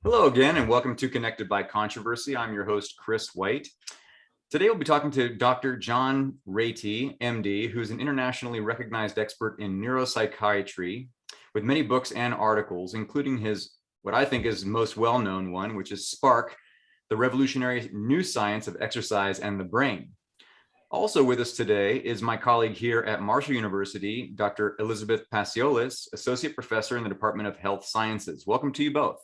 Hello again, and welcome to Connected by Controversy. I'm your host, Chris White. Today, we'll be talking to Dr. John Ratey, MD, who's an internationally recognized expert in neuropsychiatry with many books and articles, including his, what I think is most well-known one, which is Spark, the revolutionary new science of exercise and the brain. Also with us today is my colleague here at Marshall University, Dr. Elizabeth Pacioles, Associate Professor in the Department of Health Sciences. Welcome to you both.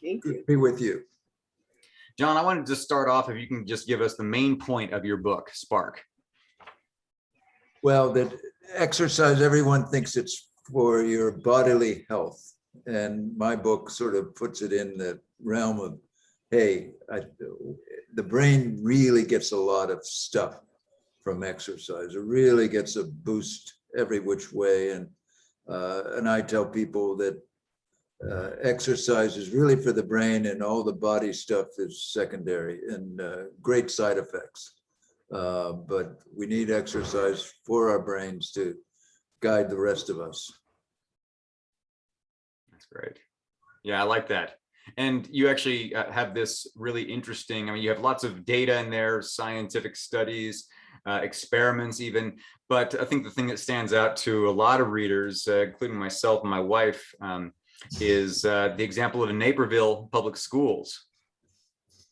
Thank you. Good to be with you. John, I wanted to start off, if you can just give us the main point of your book, Spark. Well, that exercise, everyone thinks it's for your bodily health. And my book sort of puts it in the realm of, hey, the brain really gets a lot of stuff from exercise. It really gets a boost every which way. And I tell people that exercise is really for the brain, and all the body stuff is secondary and great side effects. But we need exercise for our brains to guide the rest of us. That's great. Yeah, I like that. And you actually have this really interesting, I mean, you have lots of data in there, scientific studies, experiments even, but I think the thing that stands out to a lot of readers, including myself and my wife, is the example of the Naperville public schools.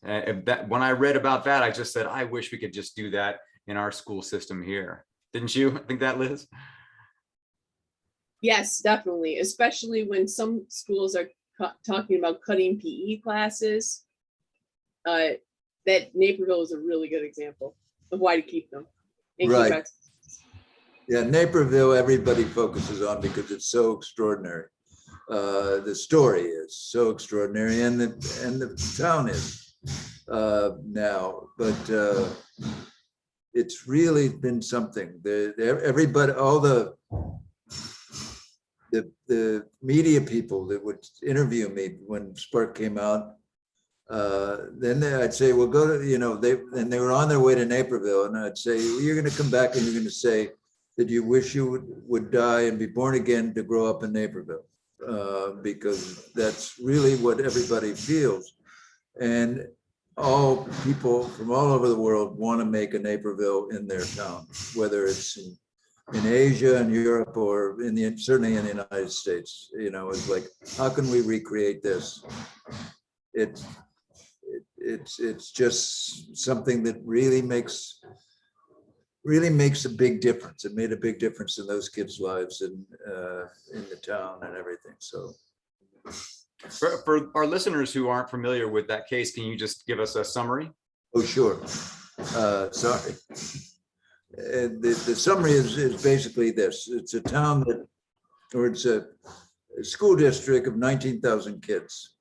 When I read about that, I just said, I wish we could just do that in our school system here. Didn't you think that, Liz? Yes, definitely. Especially when some schools are talking about cutting PE classes. That Naperville is a really good example of why to keep them. Right. Yeah, Naperville, everybody focuses on because it's so extraordinary. The story is so extraordinary, and the town is now, but it's really been something. Everybody, all the media people that would interview me when Spark came out, then I'd say, well, go to, and they were on their way to Naperville, and I'd say, well, you're going to come back and you're going to say that you wish you would die and be born again to grow up in Naperville. Because that's really what everybody feels. And all people from all over the world want to make a Naperville in their town, whether it's in Asia and Europe or certainly in the United States. It's like, how can we recreate this? It's just something that really makes a big difference. It made a big difference in those kids' lives and in the town and everything. So, for our listeners who aren't familiar with that case, can you just give us a summary? Oh, sure. Sorry. The summary is basically this: it's a town it's a school district of 19,000 kids,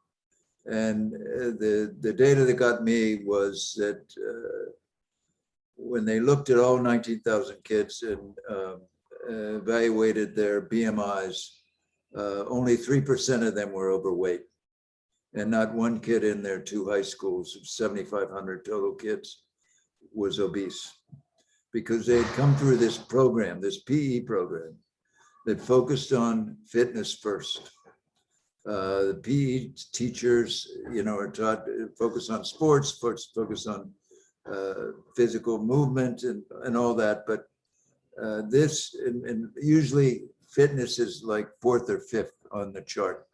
and the data that got me was that. When they looked at all 19,000 kids and evaluated their BMIs, only 3% of them were overweight. And not one kid in their two high schools of 7,500 total kids was obese, because they had come through this program, this PE program, that focused on fitness first. The PE teachers, are taught to focus on sports, focus on physical movement and all that, but this and usually fitness is like fourth or fifth on the chart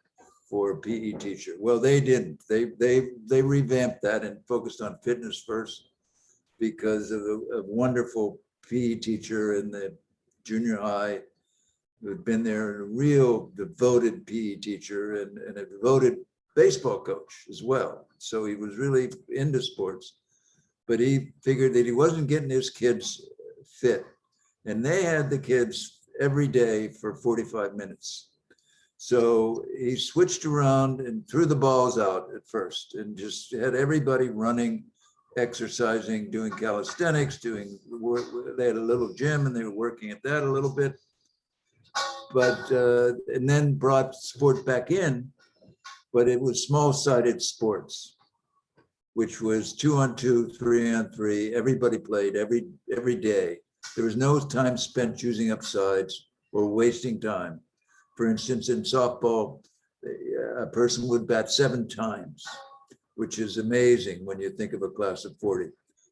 for a PE teacher. Well, they didn't. They revamped that and focused on fitness first, because of a wonderful PE teacher in the junior high who had been there, a real devoted PE teacher and a devoted baseball coach as well. So he was really into sports. But he figured that he wasn't getting his kids fit. And they had the kids every day for 45 minutes. So he switched around and threw the balls out at first and just had everybody running, exercising, doing calisthenics, they had a little gym and they were working at that a little bit. But, and then brought sport back in, but it was small-sided sports, which was 2-on-2, 3-on-3. Everybody played every day. There was no time spent choosing up sides or wasting time. For instance, in softball, a person would bat 7 times, which is amazing when you think of a class of 40.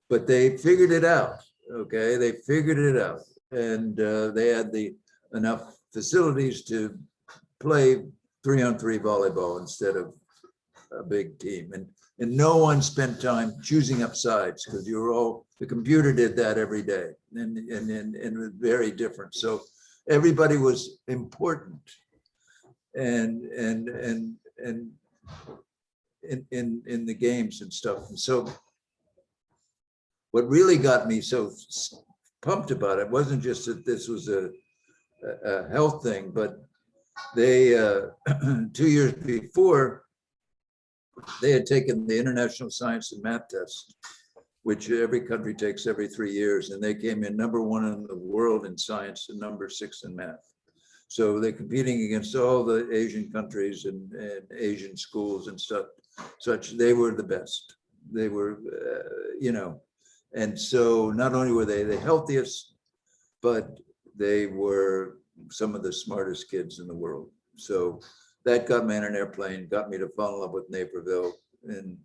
But they figured it out. Okay, they figured it out, and they had enough facilities to play 3-on-3 volleyball instead of a big team. And no one spent time choosing up sides because the computer did that every day, and it was very different. So everybody was important, and in the games and stuff. And so what really got me so pumped about it wasn't just that this was a health thing, but they 2 years before, they had taken the International Science and Math Test, which every country takes every 3 years, and they came in #1 in the world in science and #6 in math. So they're competing against all the Asian countries and Asian schools and stuff. Such they were the best. They were, and so not only were they the healthiest, but they were some of the smartest kids in the world. So that got me on an airplane, got me to fall in love with Naperville, and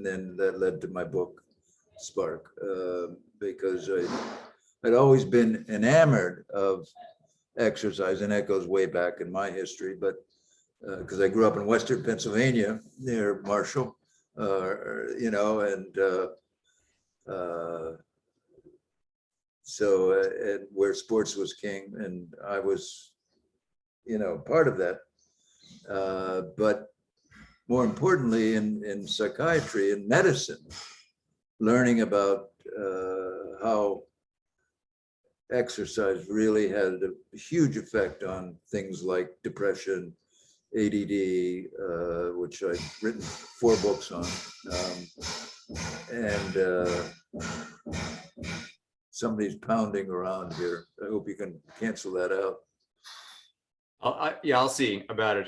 then that led to my book, Spark, because I'd always been enamored of exercise, and that goes way back in my history, but because I grew up in Western Pennsylvania near Marshall, and where sports was king, and I was, part of that. But more importantly, in psychiatry and medicine, learning about how exercise really had a huge effect on things like depression, ADD, which I've written 4 books on, and somebody's pounding around here. I hope you can cancel that out. I'll see about it.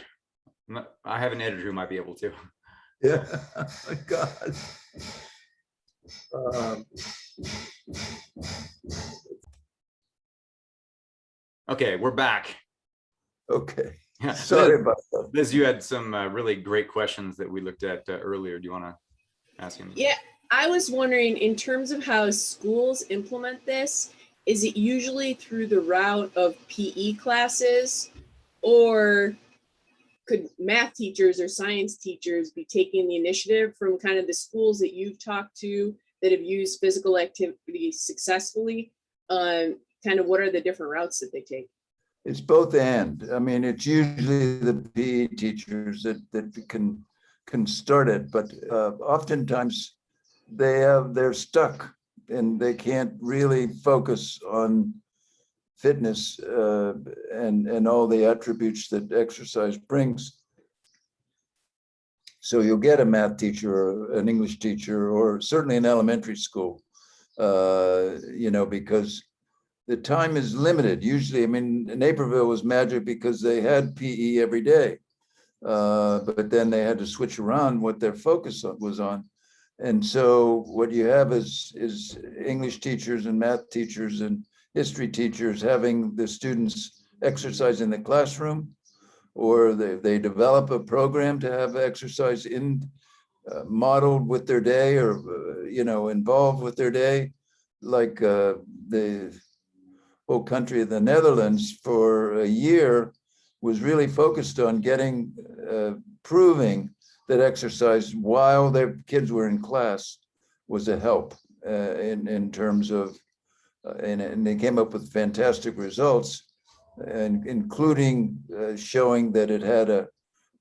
I have an editor who might be able to. Yeah, oh my God. Okay, we're back. Okay, Yeah, sorry about that. Liz, you had some really great questions that we looked at earlier. Do you want to ask him? Yeah, I was wondering, in terms of how schools implement this, is it usually through the route of PE classes, or could math teachers or science teachers be taking the initiative from kind of the schools that you've talked to that have used physical activity successfully? Kind of what are the different routes that they take? It's both and. I mean, it's usually the PE teachers that can start it, but oftentimes they're stuck and they can't really focus on fitness and all the attributes that exercise brings. So you'll get a math teacher or an English teacher, or certainly in elementary school, because the time is limited. Usually, I mean, Naperville was magic because they had PE every day, but then they had to switch around what their focus was on. And so what you have is English teachers and math teachers and history teachers having the students exercise in the classroom, or they develop a program to have exercise modeled with their day, or involved with their day, like the whole country of the Netherlands for a year was really focused on proving that exercise while their kids were in class was a help in terms of, and they came up with fantastic results, and including showing that it had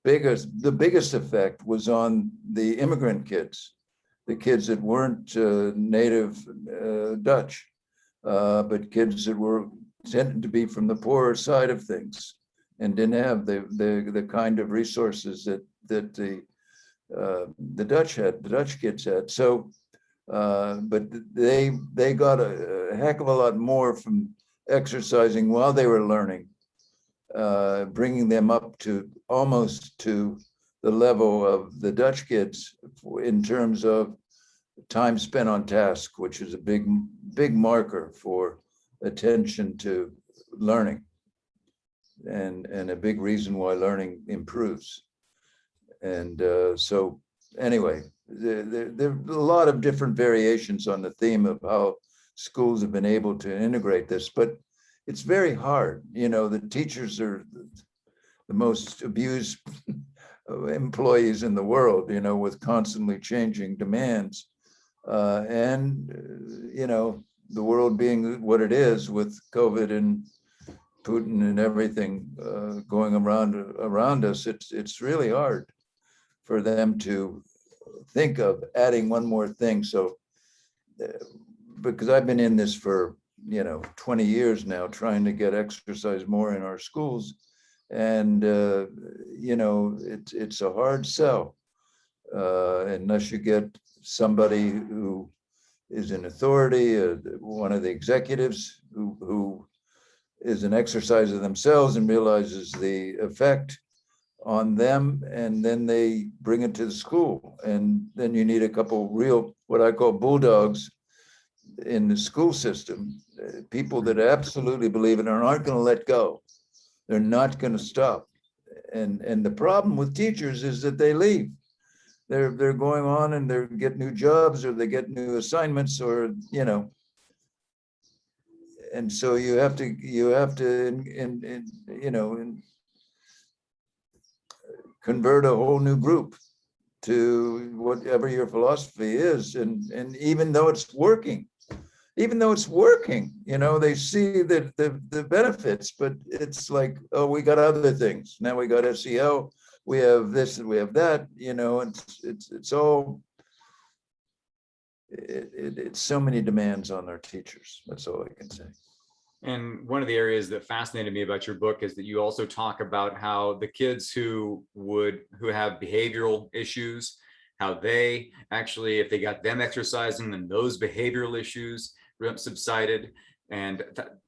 the biggest effect was on the immigrant kids, the kids that weren't native Dutch, but kids that were tended to be from the poorer side of things and didn't have the kind of resources that the Dutch kids had. So, but they got a heck of a lot more from exercising while they were learning, bringing them up to almost to the level of the Dutch kids in terms of time spent on task, which is a big marker for attention to learning. and a big reason why learning improves. And so anyway, there are a lot of different variations on the theme of how schools have been able to integrate this, but it's very hard. You know, the teachers are the most abused employees in the world, you know, with constantly changing demands. You know, the world being what it is with COVID and Putin and everything going around us, it's really hard for them to think of adding one more thing. So, because I've been in this for, you know, 20 years now, trying to get exercise more in our schools. And, you know, it's a hard sell unless you get somebody who is in authority, one of the executives who is an exerciser themselves and realizes the effect on them, and then they bring it to the school. And then you need a couple real, what I call bulldogs in the school system, people that absolutely believe it and aren't going to let go. They're not going to stop. And the problem with teachers is that they leave. They're going on and they get new jobs, or they get new assignments, or, you know. And so you have to you know, convert a whole new group to whatever your philosophy is. And even though it's working, you know, they see the benefits, but it's like, oh, we got other things. Now we got SEL, we have this and we have that, you know, and it's all, it's so many demands on our teachers. That's all I can say. And one of the areas that fascinated me about your book is that you also talk about how the kids who have behavioral issues, how they actually, if they got them exercising, then those behavioral issues subsided. And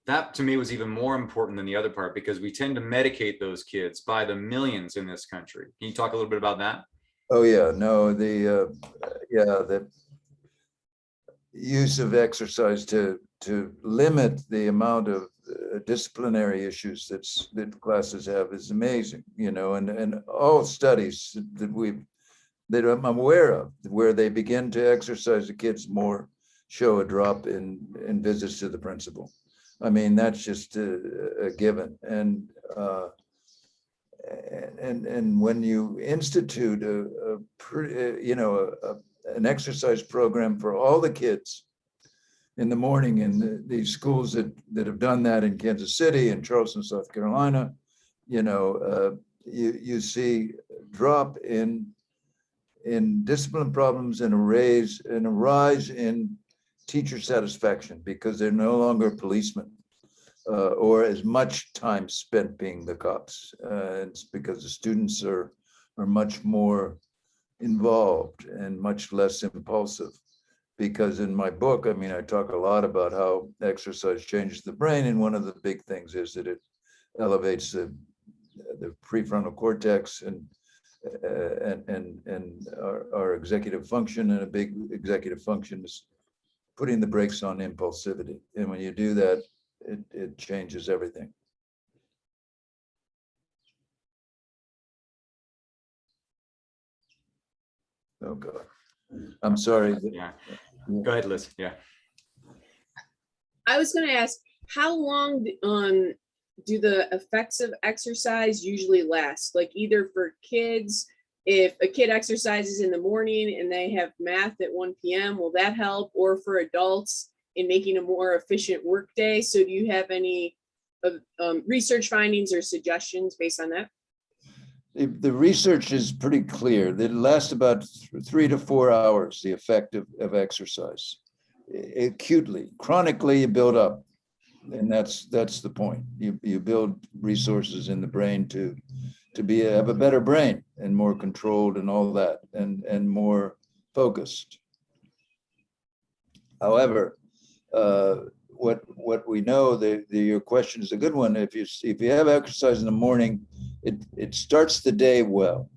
that to me was even more important than the other part, because we tend to medicate those kids by the millions in this country. Can you talk a little bit about that? Oh yeah, no, the use of exercise to limit the amount of disciplinary issues that classes have is amazing, you know, and all studies that I'm aware of where they begin to exercise the kids more show a drop in visits to the principal. I mean, that's just a given. And when you institute an exercise program for all the kids in the morning in these schools that have done that in Kansas City and Charleston, South Carolina, you know, you see drop in discipline problems and a rise in teacher satisfaction, because they're no longer policemen or as much time spent being the cops. It's because the students are much more involved and much less impulsive. Because in my book, I mean, I talk a lot about how exercise changes the brain, and one of the big things is that it elevates the prefrontal cortex and our executive function, and a big executive function is putting the brakes on impulsivity. And when you do that, it changes everything. Oh God, I'm sorry. Yeah, go ahead, Liz. Yeah. I was going to ask, how long do the effects of exercise usually last? Like either for kids, if a kid exercises in the morning and they have math at 1 p.m., will that help? Or for adults in making a more efficient workday? So do you have any research findings or suggestions based on that? The research is pretty clear that it lasts about 3 to 4 hours, the effect of exercise. Acutely, chronically, you build up. And that's the point. You build resources in the brain to have a better brain and more controlled and all that, and more focused. However, what we know, your question is a good one. If you have exercise in the morning, it starts the day well.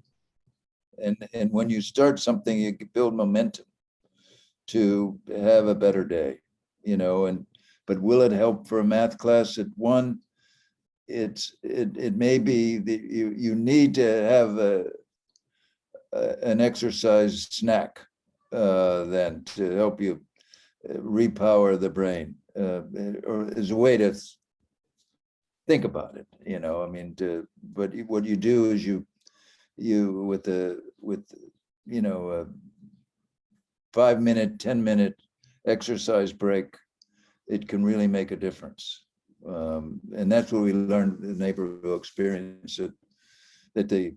And when you start something, you build momentum to have a better day, you know. But will it help for a math class at 1? it may be that you need to have an exercise snack then to help you repower the brain, or as a way to think about it. I mean, but what you do is you with a 5-minute, 10-minute exercise break, it can really make a difference. And that's what we learned in Naperville experience, that the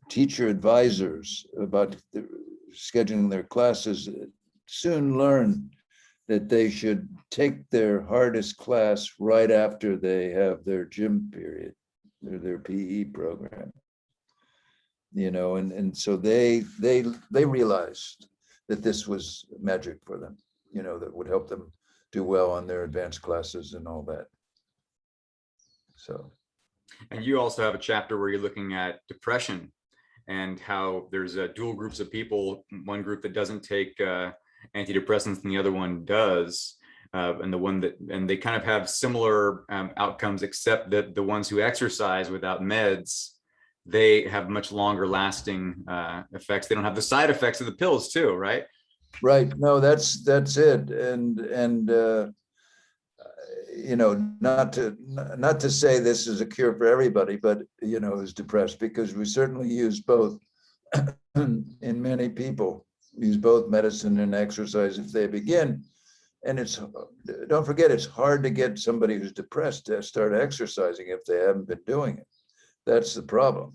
teacher advisors about scheduling their classes soon learn that they should take their hardest class right after they have their gym period, their PE program. And so they realized that this was magic for them, that would help them do well on their advanced classes and all that. So. And you also have a chapter where you're looking at depression and how there's dual groups of people, one group that doesn't take antidepressants and the other one does. And they kind of have similar outcomes, except that the ones who exercise without meds, they have much longer lasting effects. They don't have the side effects of the pills too, right? Right. No, that's it. And not to say this is a cure for everybody, but who's depressed, because we certainly use both in many people, use both medicine and exercise if they begin. And don't forget, it's hard to get somebody who's depressed to start exercising if they haven't been doing it. That's the problem,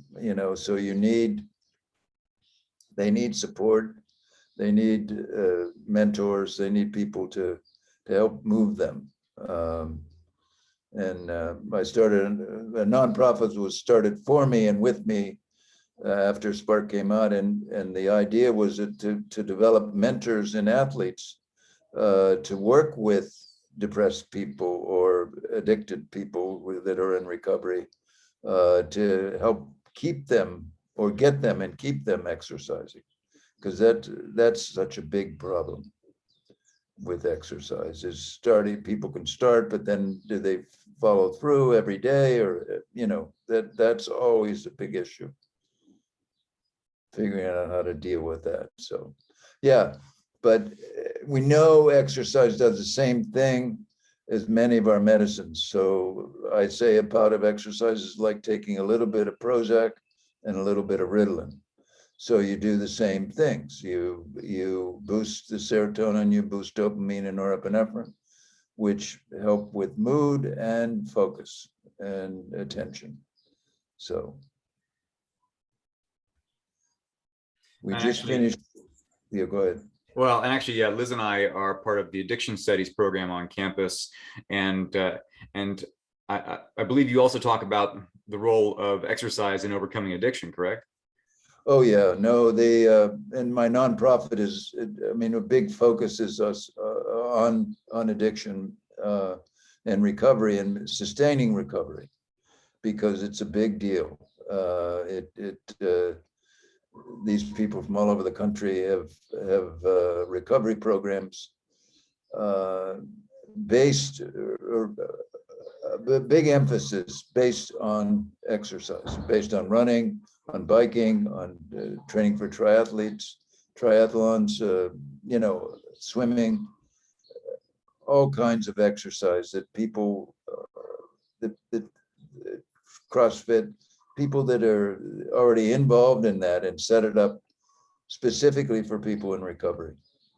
so they need support. They need mentors. They need people to help move them. I started a nonprofit was started for me and with me after Spark came out, and the idea was to develop mentors and athletes to work with depressed people or addicted people that are in recovery, to help keep them or get them and keep them exercising, because that's such a big problem with exercise. Is people can start, but then do they follow through every day, or that's always a big issue, figuring out how to deal with that. So yeah, but we know exercise does the same thing as many of our medicines. So I say a bout of exercise is like taking a little bit of Prozac and a little bit of Ritalin. So you do the same things. You boost the serotonin, you boost dopamine and norepinephrine, which help with mood and focus and attention. So we just finished. Yeah, go ahead. Well, and actually, yeah, Liz and I are part of the addiction studies program on campus, and I believe you also talk about the role of exercise in overcoming addiction, correct? Oh yeah, no, and my nonprofit is, a big focus is us on addiction and recovery and sustaining recovery, because it's a big deal. These people from all over the country have recovery programs based, or a big emphasis based on exercise, based on running, on biking, on training for triathletes, triathlons, swimming, all kinds of exercise that people, that CrossFit, people that are already involved in that and set it up specifically for people in recovery.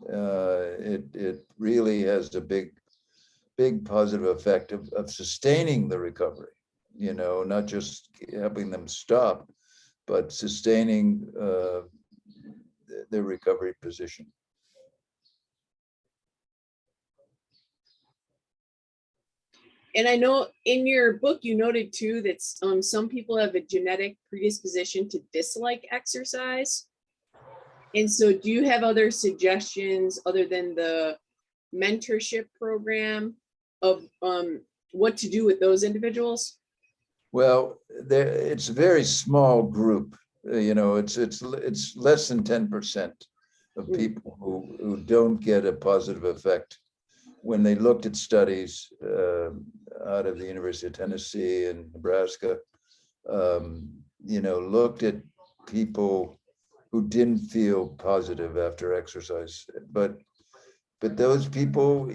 It really has a big positive effect of sustaining the recovery, not just helping them stop, but sustaining their recovery position. And I know in your book, you noted too that some people have a genetic predisposition to dislike exercise. And so do you have other suggestions other than the mentorship program of what to do with those individuals? Well, it's a very small group. It's less than 10% of people who don't get a positive effect. When they looked at studies out of the University of Tennessee and Nebraska, looked at people who didn't feel positive after exercise, but those people,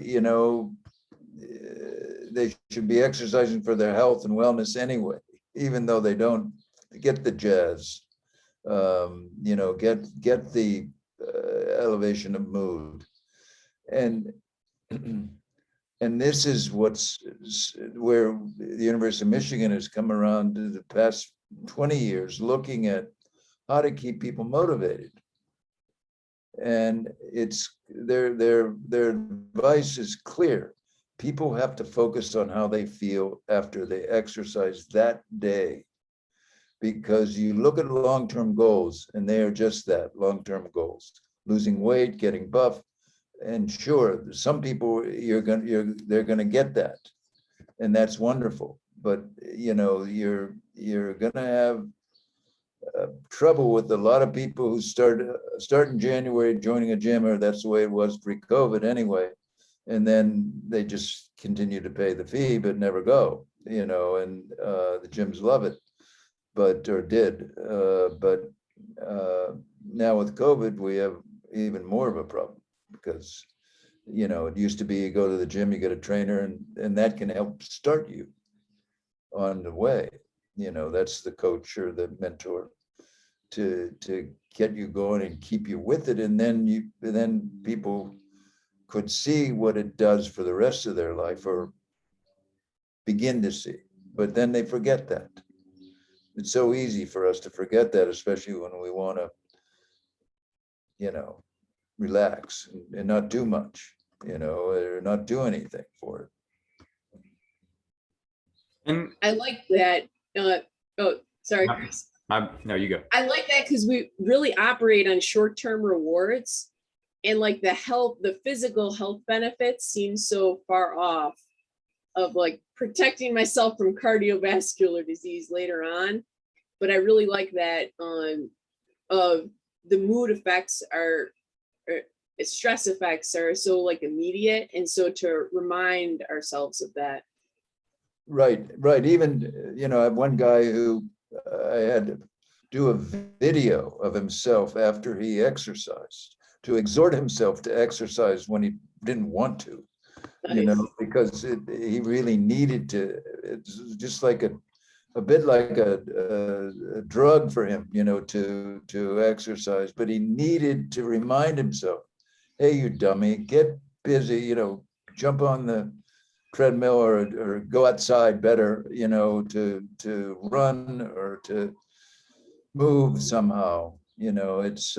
they should be exercising for their health and wellness anyway, even though they don't get the jazz, get the elevation of mood. And this is where the University of Michigan has come around to the past 20 years, looking at how to keep people motivated. And it's their advice is clear. People have to focus on how they feel after they exercise that day, because you look at long-term goals and they are just that, long-term goals, losing weight, getting buff. And sure, some people they're gonna get that, and that's wonderful. But you're gonna have trouble with a lot of people who start in January joining a gym, or that's the way it was pre-COVID anyway, and then they just continue to pay the fee but never go. And the gyms love it, or did. But now with COVID, we have even more of a problem, because it used to be you go to the gym, you get a trainer, and that can help start you on the way. That's the coach or the mentor to get you going and keep you with it. And then people could see what it does for the rest of their life, or begin to see, but then they forget that. It's so easy for us to forget that, especially when we want to, relax and not do much, or not do anything for it. And I like that. Sorry, Chris. No, you go. I like that because we really operate on short-term rewards, and like the physical health benefits seem so far off of like protecting myself from cardiovascular disease later on. But I really like that the mood effects or stress effects are so like immediate, and so to remind ourselves of that. Right. Even, I have one guy who I had to do a video of himself after he exercised, to exhort himself to exercise when he didn't want to, Nice. because he really needed to. It's just like a bit like a drug for him, to exercise, but he needed to remind himself, hey, you dummy, get busy, jump on the treadmill or go outside better, to run or to move somehow. It's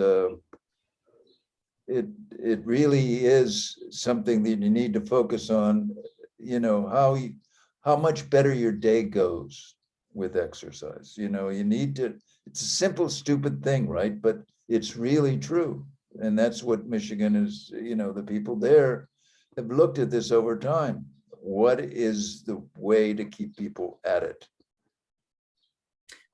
it really is something that you need to focus on, how much better your day goes with exercise. You need to, it's a simple, stupid thing, right? But it's really true. And that's what Michigan is, the people there have looked at this over time. What is the way to keep people at it?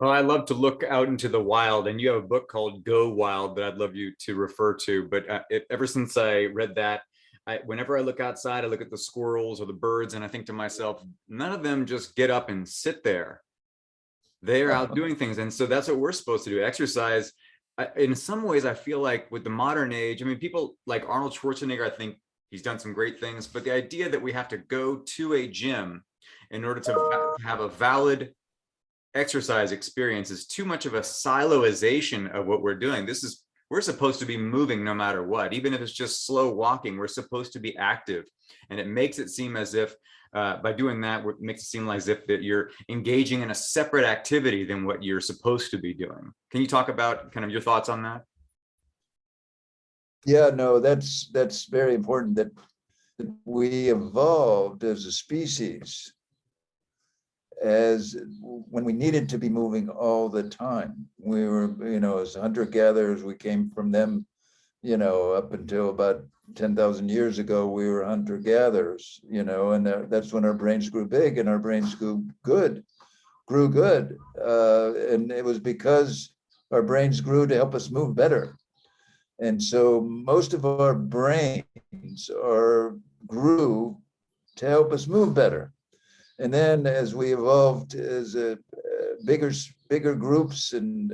Well, I love to look out into the wild, and you have a book called Go Wild that I'd love you to refer to. But ever since I read that, whenever I look outside, I look at the squirrels or the birds, and I think to myself, none of them just get up and sit there. They're out doing things. And so that's what we're supposed to do, exercise. In some ways, I feel like with the modern age, I mean, people like Arnold Schwarzenegger, I think he's done some great things, but the idea that we have to go to a gym in order to have a valid exercise experience is too much of a siloization of what we're doing. We're supposed to be moving no matter what, even if it's just slow walking. We're supposed to be active, and it makes it seem as if by doing that, it makes it seem as if that you're engaging in a separate activity than what you're supposed to be doing. Can you talk about kind of your thoughts on that? Yeah, no, that's very important, that we evolved as a species as when we needed to be moving all the time. We were, as hunter-gatherers, we came from them, up until about 10,000 years ago, we were hunter-gatherers, and that's when our brains grew big and our brains grew good. And it was because our brains grew to help us move better. And so most of our brains grew to help us move better. And then as we evolved as bigger groups and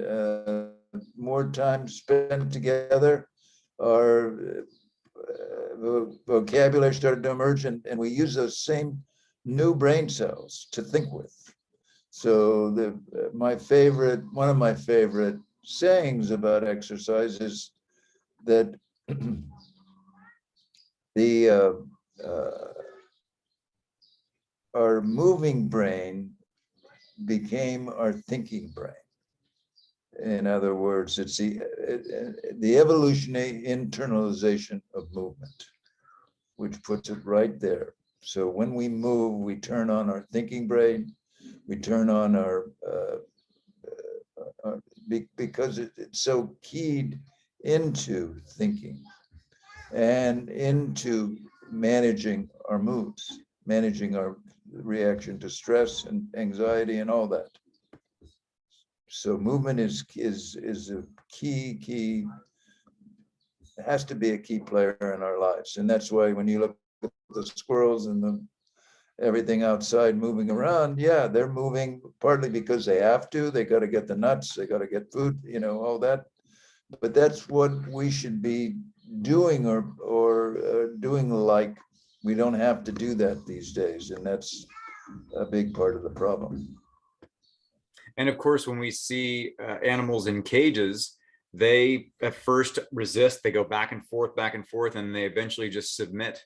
more time spent together, our vocabulary started to emerge, and we use those same new brain cells to think with. So one of my favorite sayings about exercise is that our moving brain became our thinking brain. In other words, it's the evolutionary internalization of movement, which puts it right there. So when we move, we turn on our thinking brain, we turn on because it's so keyed into thinking and into managing our moods, managing our reaction to stress and anxiety and all that. So movement is a key, has to be a key player in our lives. And that's why when you look at the squirrels and everything outside moving around, yeah, they're moving partly because they have to, they got to get the nuts, they got to get food, all that. But that's what we should be doing or doing like. We don't have to do that these days. And that's a big part of the problem. And of course, when we see animals in cages, they at first resist, they go back and forth, and they eventually just submit.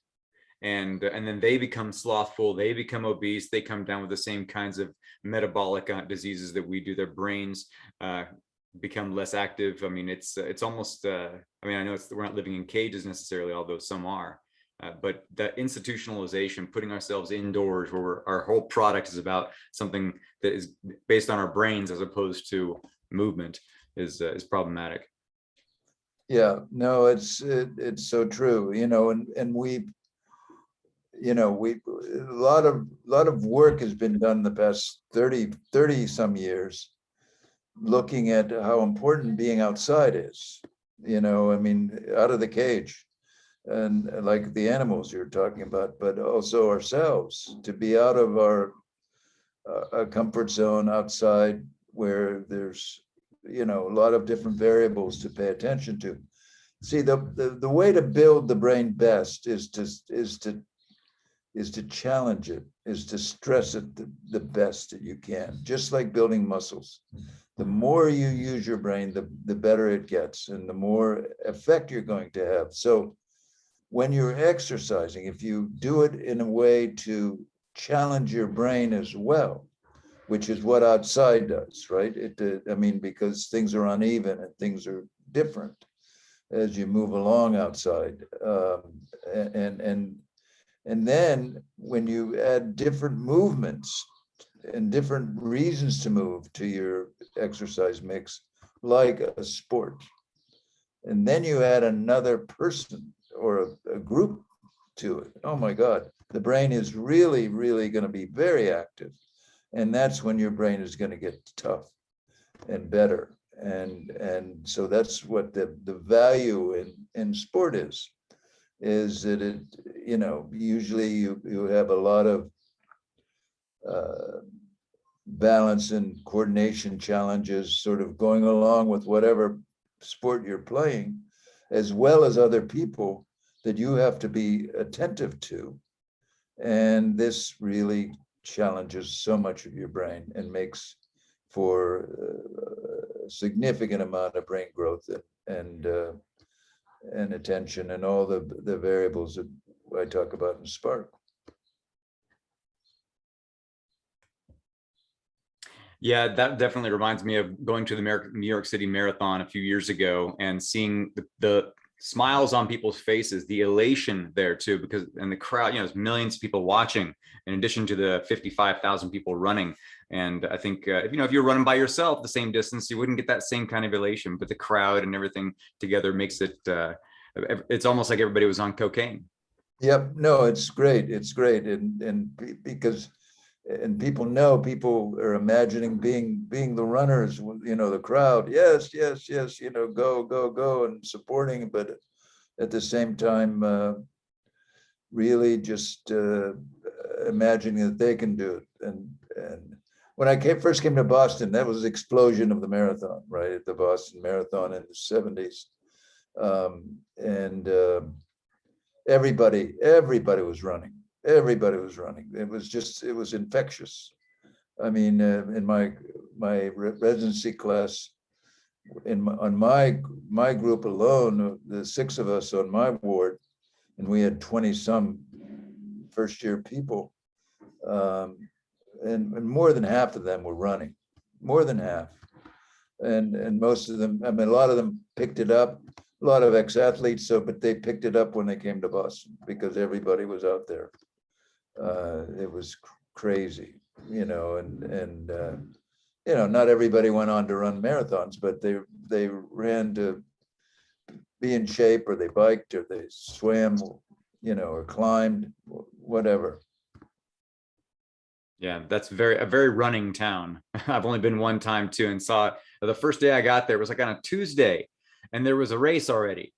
And then they become slothful, they become obese, they come down with the same kinds of metabolic diseases that we do. Their brains become less active. I mean, it's almost, I know we're not living in cages necessarily, although some are. But that institutionalization, putting ourselves indoors where our whole product is about something that is based on our brains as opposed to movement is problematic. Yeah, no, it's so true, and we a lot of work has been done in the past 30 some years looking at how important being outside is, out of the cage. And like the animals you're talking about, but also ourselves, to be out of our comfort zone outside where there's, a lot of different variables to pay attention to. See, the way to build the brain best is to challenge it, is to stress it the best that you can, just like building muscles. The more you use your brain, the better it gets and the more effect you're going to have. So when you're exercising, if you do it in a way to challenge your brain as well, which is what outside does, right? Because things are uneven and things are different as you move along outside. And then when you add different movements and different reasons to move to your exercise mix, like a sport, and then you add another person or a group to it, oh my God, the brain is really, really going to be very active. And that's when your brain is going to get tough and better. And so that's what the value in sport is that it, usually you have a lot of balance and coordination challenges sort of going along with whatever sport you're playing, as well as other people that you have to be attentive to. And this really challenges so much of your brain and makes for a significant amount of brain growth and attention and all the variables that I talk about in Spark. Yeah, that definitely reminds me of going to the New York City Marathon a few years ago and seeing the smiles on people's faces, the elation there too, and the crowd, there's millions of people watching in addition to the 55,000 people running. And I think, if you're running by yourself the same distance, you wouldn't get that same kind of elation, but the crowd and everything together makes it, it's almost like everybody was on cocaine. Yep, no, it's great. It's great. And because people are imagining being the runners, the crowd, yes, go and supporting, but at the same time, really just imagining that they can do it. And when I first came to Boston, that was the explosion of the marathon, right? At the Boston Marathon in the 70s. Everybody was running. Everybody was running. It was infectious. I mean, in my residency class, on my group alone, the 6 of us on my ward, and we had 20 some first year people, and more than half of them were running, more than half, and most of them, I mean, a lot of them picked it up, a lot of ex-athletes, but they picked it up when they came to Boston because everybody was out there. It was crazy, and not everybody went on to run marathons, but they ran to be in shape, or they biked, or they swam, or climbed, whatever. Yeah, that's a very running town. I've only been one time too, and saw the first day I got there, it was like on a Tuesday, and there was a race already.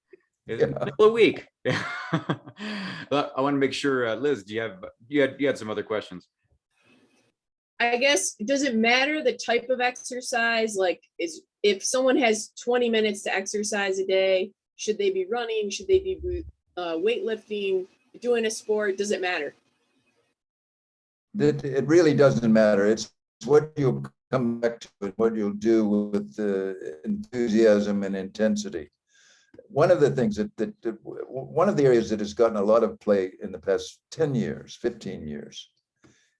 It was middle of the week. I want to make sure, Liz, you had some other questions? I guess, does it matter the type of exercise? Like, if someone has 20 minutes to exercise a day, should they be running? Should they be weightlifting, doing a sport? Does it matter? It really doesn't matter. It's what you'll come back to and what you'll do with the enthusiasm and intensity. One of the things one of the areas that has gotten a lot of play in the past 10 years, 15 years,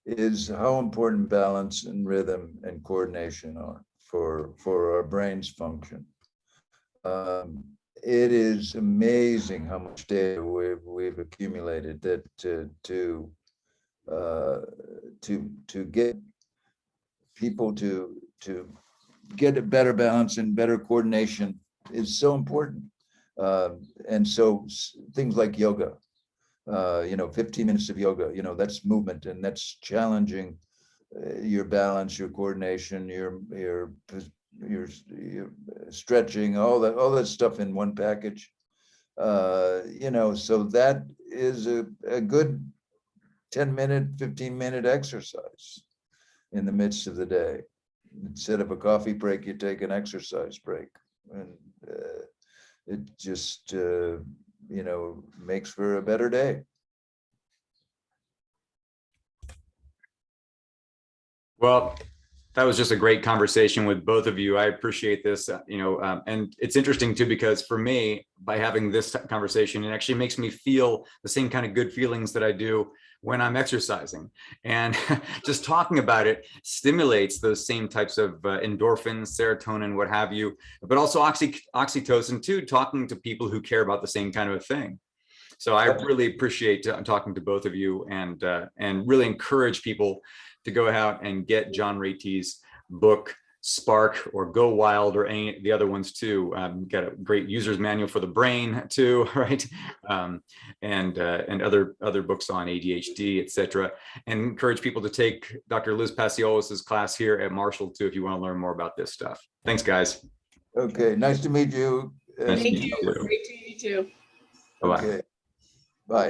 is how important balance and rhythm and coordination are for our brain's function. It is amazing how much data we've accumulated that to get people to get a better balance and better coordination is so important. And so things like yoga, 15 minutes of yoga, that's movement, and that's challenging your balance, your coordination, your stretching, all that stuff in one package. So that is a good 10-minute, 15-minute exercise in the midst of the day. Instead of a coffee break, you take an exercise break, and it just makes for a better day. Well, that was just a great conversation with both of you. I appreciate this, and it's interesting too, because for me, by having this conversation, it actually makes me feel the same kind of good feelings that I do when I'm exercising. And just talking about it stimulates those same types of endorphins, serotonin, what have you, but also oxytocin too, talking to people who care about the same kind of a thing. So I really appreciate talking to both of you, and really encourage people to go out and get John Ratey's book, Spark, or Go Wild, or any of the other ones too. Got a great user's manual for the brain too, right? And other books on ADHD, etc. And encourage people to take Dr. Liz Pacioles' class here at Marshall too, if you want to learn more about this stuff. Thanks, guys. Okay, nice to meet you. Nice to Thank meet you. you. Great to meet you too. Bye-bye. Okay.